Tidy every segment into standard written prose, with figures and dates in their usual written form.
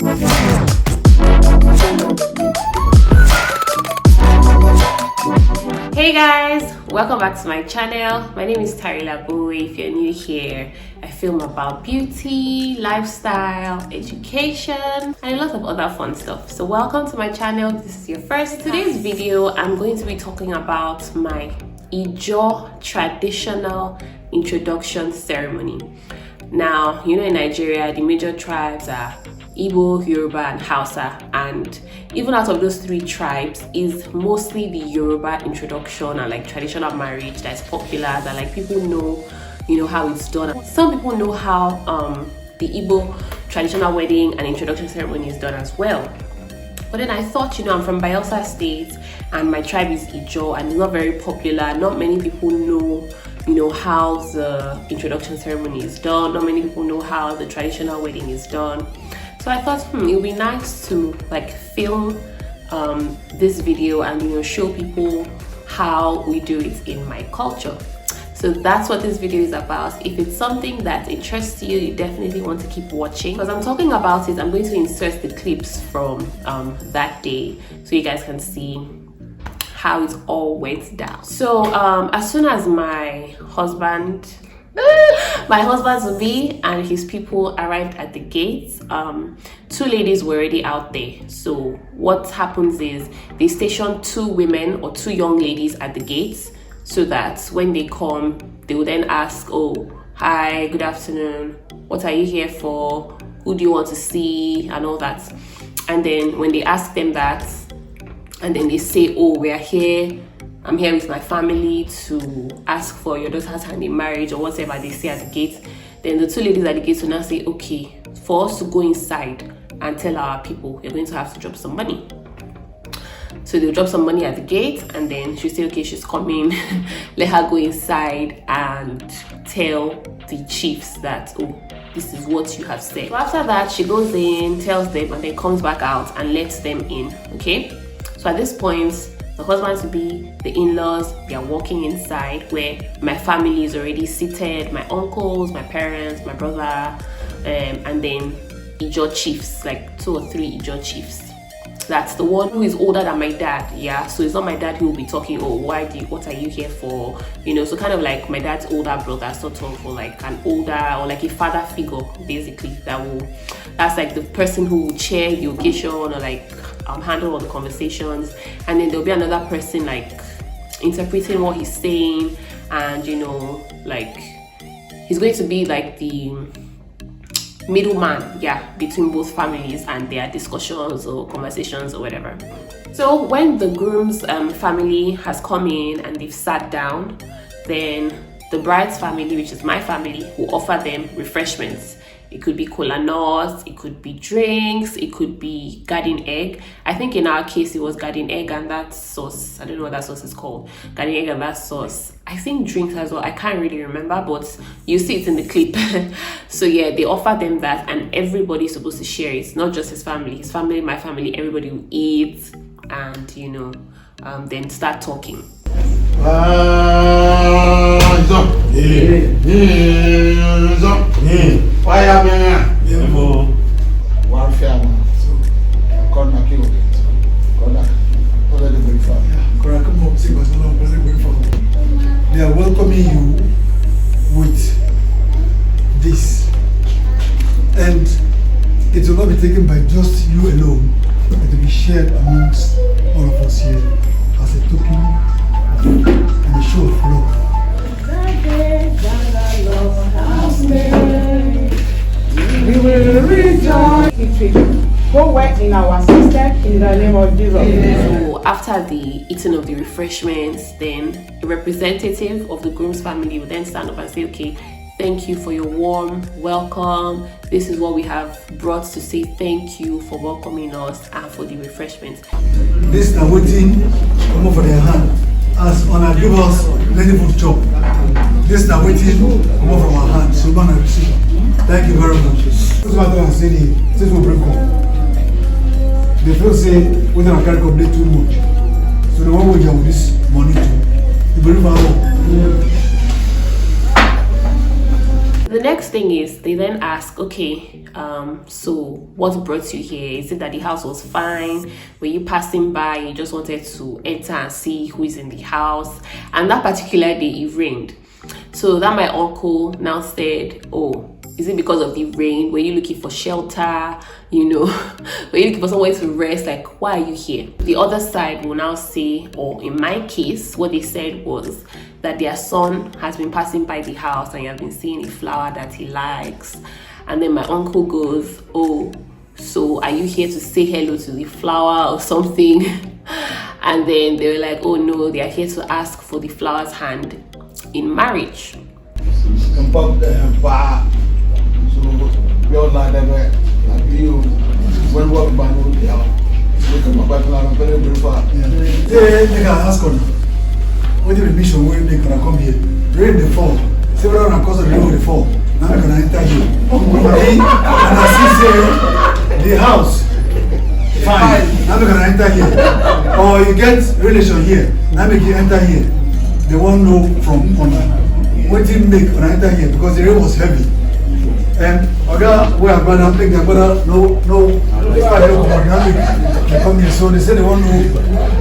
Hey guys, welcome back to my channel. My name is Tarila Bowe. If you're new here, I film about beauty, lifestyle, education, and a lot of other fun stuff. So welcome to my channel. If this is your first. Today's video, I'm going to be talking about my Ijaw traditional introduction ceremony. Now, you know, in Nigeria, the major tribes are Igbo, Yoruba, and Hausa, and even out of those three tribes is mostly the Yoruba introduction and like traditional marriage that's popular, that like people know, you know, how it's done. Some people know how the Igbo traditional wedding and introduction ceremony is done as well. But then I thought, you know, I'm from Bayelsa State and my tribe is Ijaw and it's not very popular. Not many people know, you know, how the introduction ceremony is done. Not many people know how the traditional wedding is done. So I thought it would be nice to like film this video and, you know, show people how we do it in my culture. So that's what this video is about. If it's something that interests you, you definitely want to keep watching. Because I'm talking about it, I'm going to insert the clips from that day so you guys can see how it all went down. So as soon as my husband to be and his people arrived at the gates, two ladies were already out there. So what happens is they station two women or two young ladies at the gates so that when they come, they will then ask, oh, hi, good afternoon, what are you here for, who do you want to see, and all that. And then when they ask them that, and then they say, oh, we are here, I'm here with my family to ask for your daughter's hand in marriage, or whatever they say at the gate, then the two ladies at the gate will now say, okay, for us to go inside and tell our people, you're going to have to drop some money. So they'll drop some money at the gate, and then she'll say, okay, she's coming, let her go inside and tell the chiefs that, oh, this is what you have said. So after that, she goes in, tells them, and then comes back out and lets them in, okay? So at this point, the husband-to-be, the in-laws, they are walking inside where my family is already seated, my uncles, my parents, my brother, and then Ijaw chiefs, like 2 or 3 Ijaw chiefs. That's the one who is older than my dad, yeah? So it's not my dad who will be talking, oh, what are you here for? You know, so kind of like my dad's older brother, sort of, or like an older, or like a father figure, basically, that's like the person who will chair the occasion or like handle all the conversations, and then there'll be another person like interpreting what he's saying, and you know, like he's going to be like the middleman, yeah, between both families and their discussions or conversations or whatever. So when the groom's family has come in and they've sat down, then the bride's family, which is my family, will offer them refreshments. It could be cola nuts, it could be drinks, it could be garden egg. I think in our case it was garden egg and that sauce. I don't know what that sauce is called. Garden egg and that sauce. I think drinks as well. I can't really remember, but you see it in the clip. So yeah, they offer them that and everybody's supposed to share it. Not just his family, my family, everybody will eat and, you know, then start talking. They are welcoming you with this, and it will not be taken by just you alone. It will be shared amongst all of us here as a token and a show of love. We will rejoice. Go work in our system in the name of Jesus. So after the eating of the refreshments, then a representative of the groom's family will then stand up and say, okay, thank you for your warm welcome. This is what we have brought to say thank you for welcoming us and for the refreshments. This is waiting come over their hand as on our give us plenty food chop. This is waiting come over from our hand. So man, receive. Thank you very much. This is what I say. This will bring home. The first say we don't carry complete too much. So the one we have this money to bring our home. the next thing is they then ask, okay, so what brought you here? Is it that the house was fine? Were you passing by? You just wanted to enter and see who is in the house? And that particular day it rained. So that my uncle now said, oh, is it because of the rain? Were you looking for shelter? You know, were you looking for somewhere to rest? Like, why are you here? The other side will now say, or in my case, what they said was that their son has been passing by the house and he has been seeing a flower that he likes. And then my uncle goes, oh, so are you here to say hello to the flower or something? And then they were like, oh no, they are here to ask for the flower's hand in marriage. When the mission when they gonna come here, rain the fall. Several and cause of rain the fall. Now I'm gonna enter here. And I see say the house. Fine. Now I'm gonna enter here. Or you get relation here. Now make you enter here. They won't know from what didn't make when I enter here because the rain was heavy. And Oga, we are gonna make their brother no. They come here, so they say they won't know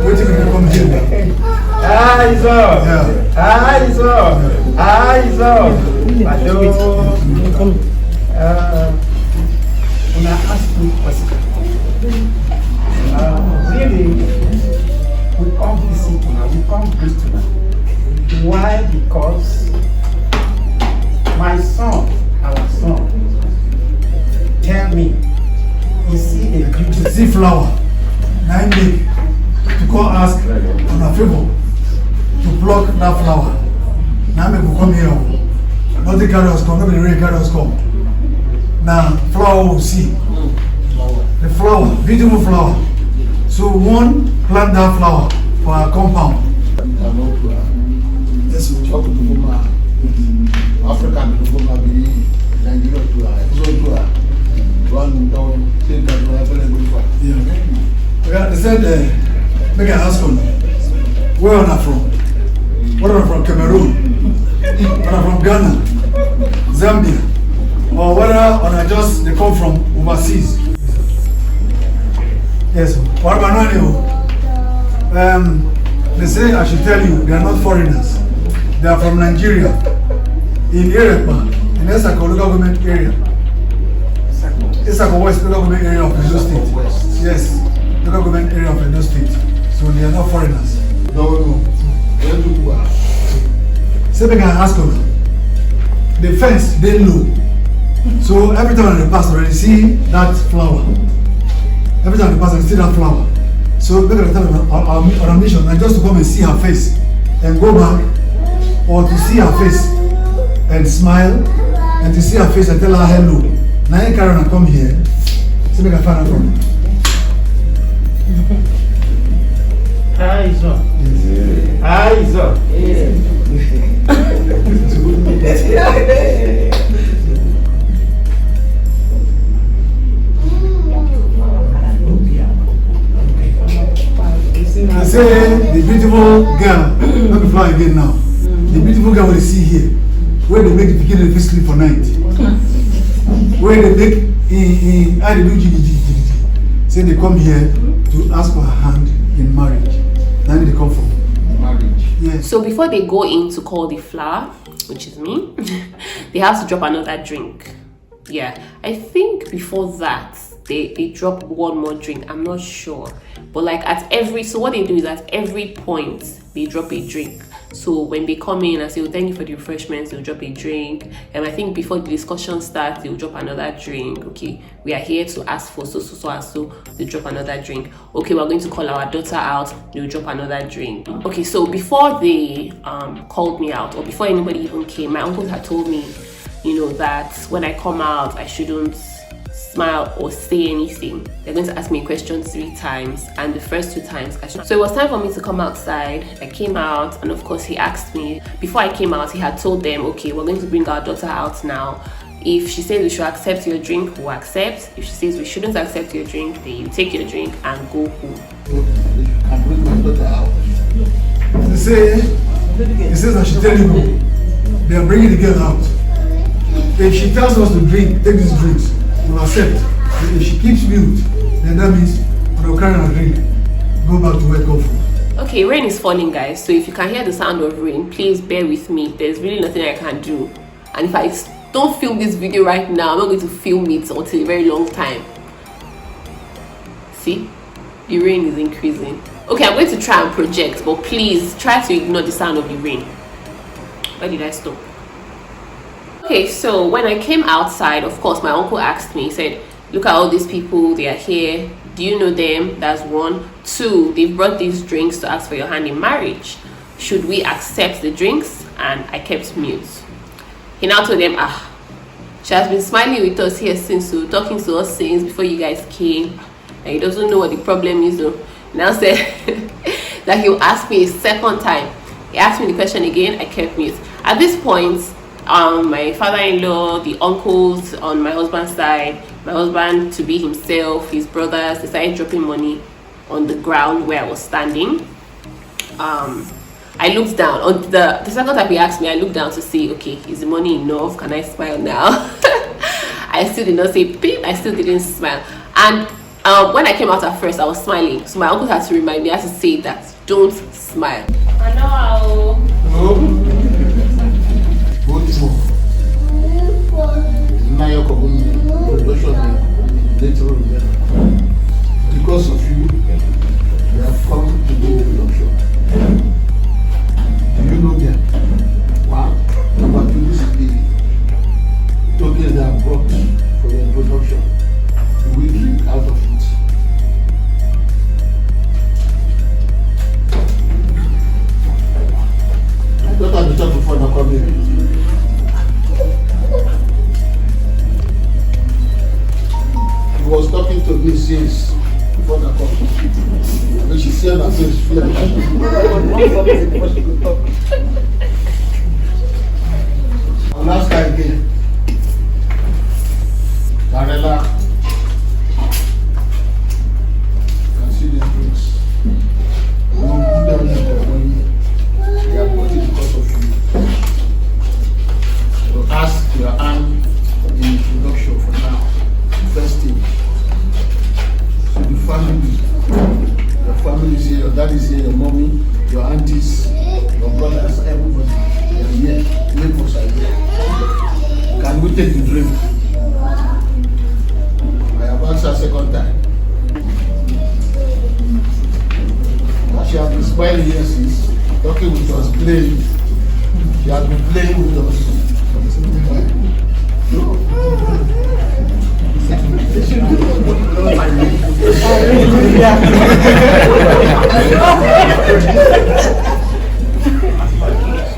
what they come here. Ijaw. Yeah. Ijaw. Ijaw. When I ask you a question, really, we come visit now, we come preach tonight. Why? Because my son, our son, tell me, you see a beautiful See flower. Now make to go ask on a favor to pluck that flower. Now make we come here. Not the carriers come, not the rain carriers come. Now flower will see. The flower, beautiful flower. So one plant that flower for our compound. Yes, we talk to Africa to Nigeria to yeah, they said, make an ask on where are they from? What are they from? Cameroon? What are from Ghana? Zambia? Or whether are just they come from overseas? Yes, what about you? They say I should tell you they are not foreigners. They are from Nigeria, in Erekpa, in Esako local government area. Esako West local government area of Edo State. Yes, local government area of Edo State. So they are not foreigners. No. Say they can ask them. The fence they low. So every time they pass, they see that flower. Every time they pass, they see that flower. So we can tell them on a mission, and just to come and see her face and go back, or to see her face and smile, and to see her face and tell her hello. Now you carry and come here. See if I can find her from. Ijaw. They say the beautiful girl, not the fly again now. The beautiful girl we see here, where they make the beginning of sleep for night. Where they make I do jiggy. Say they come here to ask for her hand in marriage. Now they come from marriage. Yes. So before they go in to call the flower, which is me, they have to drop another drink. Yeah, I think before that they drop one more drink. I'm not sure, but like so what they do is at every point they drop a drink. So when they come in and say, oh, thank you for the refreshments, they'll drop a drink. And I think before the discussion starts, they'll drop another drink. Okay, we are here to ask for so, they drop another drink. Okay, we're going to call our daughter out, they'll drop another drink. Okay, so before they called me out, or before anybody even came, my uncle had told me, you know, that when I come out, I shouldn't smile or say anything. They're going to ask me a question 3 times, and the first 2 times I should. So it was time for me to come outside. I came out, and of course he asked me. Before I came out, he had told them, okay, we're going to bring our daughter out now. If she says we should accept your drink, we'll accept. If she says we shouldn't accept your drink, then you take your drink and go home. I bring my daughter out. He says I should tell you, they are bringing the girl out. If she tells us to drink, take these drinks, we'll accept. If she keeps mute, then that means when we carry our drink, go back to work off. Okay, rain is falling, guys, so if you can hear the sound of rain, please bear with me. There's really nothing I can do, and if I don't film this video right now, I'm not going to film it until a very long time. See, the rain is increasing. Okay, I'm going to try and project, but please try to ignore the sound of the rain. Where did I stop? Okay, so when I came outside, of course my uncle asked me, he said, look at all these people, they are here, do you know them? That's 1. 2, they brought these drinks to ask for your hand in marriage. Should we accept the drinks? And I kept mute. He now told them, she has been smiling with us here since, so talking to us since before you guys came, and he doesn't know what the problem is though. Now said that he'll ask me a second time. He asked me the question again, I kept mute. At this point, my father-in-law, the uncles on my husband's side, my husband to be himself, his brothers, they started dropping money on the ground where I was standing. I looked down. On the second time he asked me, I looked down to see, okay, is the money enough? Can I smile now? I still did not say beep. I still didn't smile. And when I came out at first, I was smiling. So my uncle had to remind me, I had to say that, don't smile. I know. Because of you, they have come to do production. Do you know them? Wow. Number 2, this is the token they have brought for your production. You will drink out of it. I thought I'd be talking before the coming. He was talking to me since before the call. When she said that face, she feel like she could talk. I'll ask her again. Darela, you can see these drinks. We will put them in for 1 year. They are bought it because of you. So ask your hand in introduction for now. First thing. So the family, your family is here, your dad is here, your mommy, your aunties, your brothers, everybody. They are here. Neighbors are here. Can we take the drink? I have asked her second time. She has been smiling here since, talking with us, playing. She has been playing with us.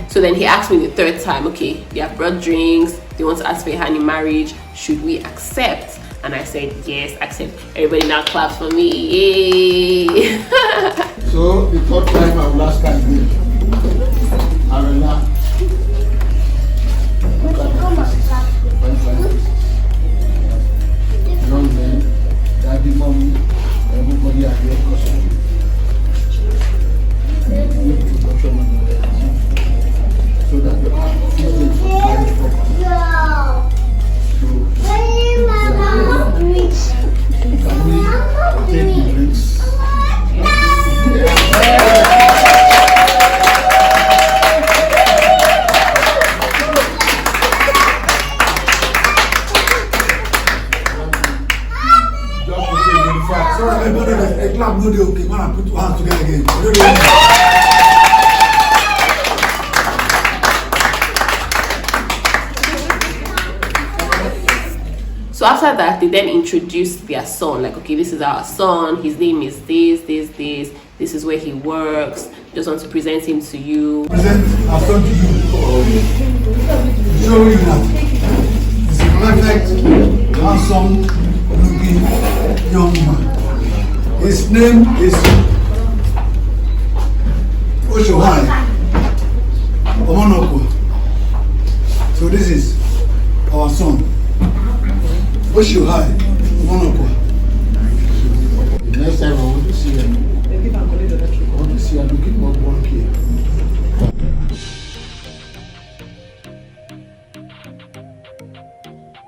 So then he asked me the third time, okay, they have brought drinks, they want to ask for your hand in marriage, should we accept? And I said, yes, accept. Everybody now claps for me. Yay! So the third time I will ask her again. Arena. Young men, daddy, mommy, everybody are here because of you. So that you have marriage properly. Can we take the drinks? Sorry, everybody, a clap no dey okay. Man, put 2 hands together again. So after that, they then introduced their son, like, okay, this is our son, his name is this is where he works, just want to present him to you. Present our son to you. Show you that he's a perfect, handsome looking young man. His name is Oshohai Omonoko. So this is our son. Oshohai Omonoko. The next time I want to see him, I want to see her looking more bulky.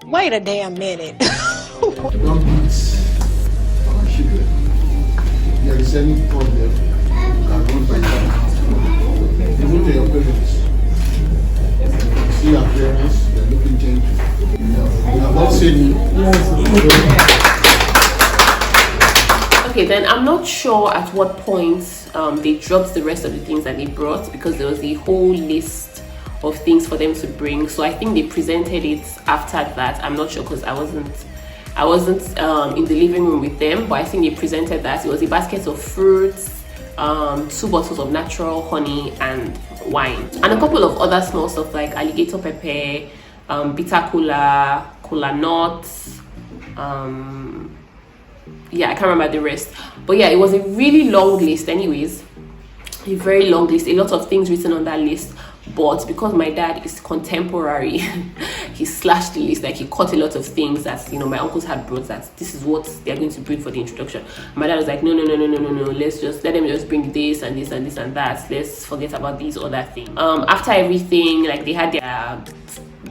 Wait a damn minute. Don't beat our children. If there is any problem, you can run by them. Even to your parents. See your parents, they are looking gentle. You have not seen me. Okay, then I'm not sure at what point they dropped the rest of the things that they brought, because there was a whole list of things for them to bring. So I think they presented it after that. I'm not sure, because I wasn't in the living room with them, but I think they presented that. It was a basket of fruits, 2 bottles of natural honey and wine, and a couple of other small stuff like alligator pepper, bitter cola nuts, yeah, I can't remember the rest, but yeah, it was a really long list anyways, a very long list, a lot of things written on that list. But because my dad is contemporary, he slashed the list, like he cut a lot of things that, you know, my uncles had brought, that this is what they're going to bring for the introduction. My dad was like, no, let's just let them just bring this and this and this and that, let's forget about these other things. After everything, like, they had their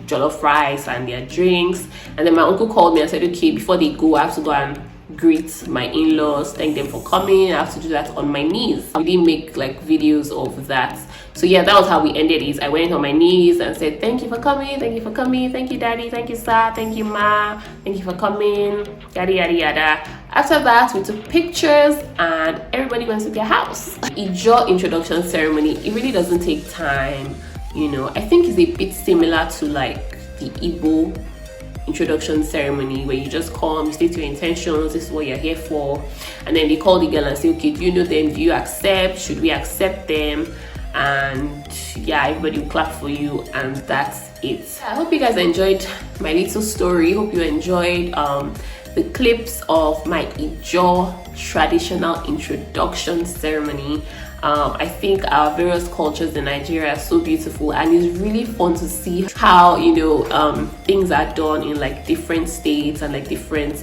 jollof rice and their drinks, and then my uncle called me and said, okay, before they go, I have to go and greet my in-laws, thank them for coming. I have to do that on my knees. We didn't make like videos of that. So yeah, that was how we ended it. I went on my knees and said, thank you for coming, thank you for coming, thank you daddy, thank you sir, thank you ma, thank you for coming, yada yada yada. After that, we took pictures and everybody went to their house. Ijaw introduction ceremony, it really doesn't take time, you know. I think it's a bit similar to like the Igbo introduction ceremony, where you just come, you state your intentions, this is what you're here for, and then they call the girl and say, okay, do you know them, do you accept, should we accept them? And yeah, everybody will clap for you, and that's it. I hope you guys enjoyed my little story. Hope you enjoyed the clips of my Ijaw traditional introduction ceremony. I think our various cultures in Nigeria are so beautiful, and it's really fun to see how, you know, things are done in like different states and like different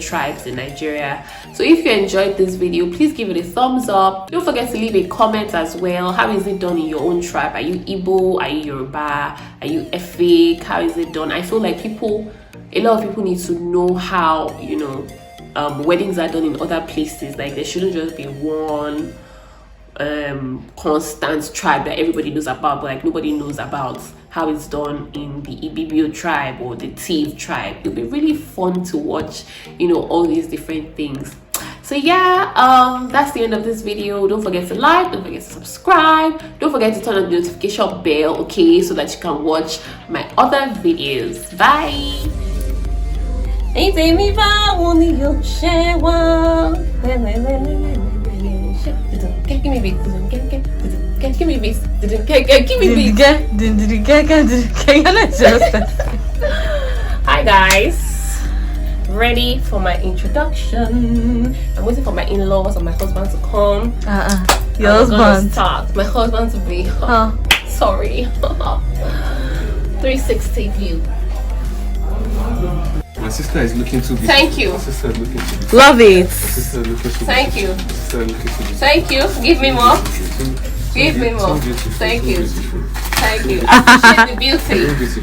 tribes in Nigeria. So if you enjoyed this video, please give it a thumbs up. Don't forget to leave a comment as well. How is it done in your own tribe? Are you Igbo? Are you Yoruba? Are you Efik? How is it done? I feel like a lot of people need to know how, you know, weddings are done in other places. Like, there shouldn't just be one constant tribe that everybody knows about, but like nobody knows about how it's done in the Ibibio tribe or the Tiv tribe. It'll be really fun to watch, you know, all these different things. So yeah, that's the end of this video. Don't forget to like, don't forget to subscribe, don't forget to turn on the notification bell, okay, so that you can watch my other videos. Bye. Give me beats. Give me beats. Give me beats. Hi guys. Ready for my introduction. I'm waiting for my in-laws and my husband to come. Your husband. Start. My husband to be. Sorry. 360 view. My sister is looking too beautiful. Thank you. My sister is looking too beautiful. Love it. My sister is looking too Thank you. beautiful. My sister is looking too beautiful. Thank you. Give me more. Give me more. So beautiful. Thank So you. beautiful. Thank you. I appreciate the beauty. So beautiful.